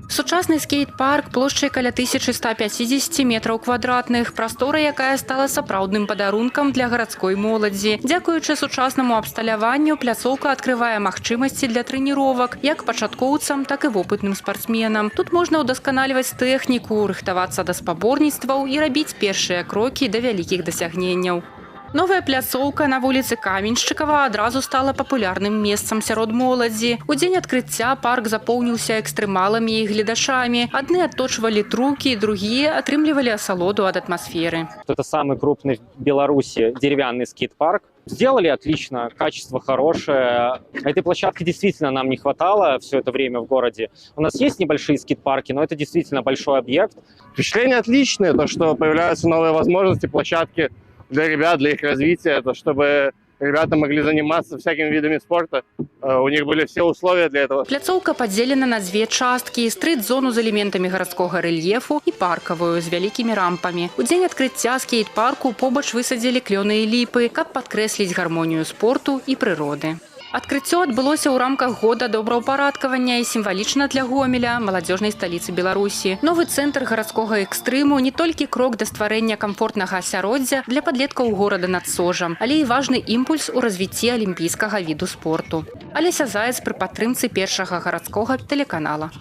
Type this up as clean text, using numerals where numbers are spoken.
Сучасны скейт-парк плошчай каля 1150 метраў квадратных, прастора, якая стала сапраўдным падарункам для гарадской моладзі. Дзякуючы сучаснаму абсталяванню пляцоўка адкрывае магчымасці для трэніровак як пачаткоўцам, так і вопытным спартсменам. Тут можна ўдасканальваць тэхніку, рыхтавацца да спаборніцтваў і рабіць першыя крокі да вялікіх дасягненняў. Новая пляцоўка на вуліцы Каменшчыкава адразу стала папулярным месцам сярод моладзі. У дзень адкрыцця парк запоўніўся экстрэмаламі і гледачамі. Адны адточвалі трукі, другія атрымлівалі асалоду ад атмасферы. Это самый крупный в Беларуси деревянный скейт-парк. Сделали отлично, качество хорошее. Этой площадки действительно нам не хватало все это время в городе. У нас есть небольшие скейт-парки, но это действительно большой объект. Впечатления отличные, то, что появляются новые возможности, площадки для ребят, для их развития, то, чтобы ребята могли заниматься всякими видами спорта. У них были все условия для этого. Пляцоўка падзелена на дзве часткі: стрыт-зону з элементамі гарадскога рэльефу і паркавую з вялікімі рампамі. У дзень адкрыцця скейт-парку побач высадзілі клёны і ліпы, каб падкрэсліць гармонію спорту і прыроды. Адкрыццё адбылося ў рамках года добраўпарадкавання і сімвалічна для Гомеля, маладзёжнай сталіцы Беларусі. Новы цэнтр гарадскога экстрыму не толькі крок да стварэння камфортнага асяроддзя для падлеткаў горада над Сожам, але і важны імпульс у развіцці алімпійскага віду спорту. Алеся Заяц пры падтрымцы першага гарадскога тэлеканала.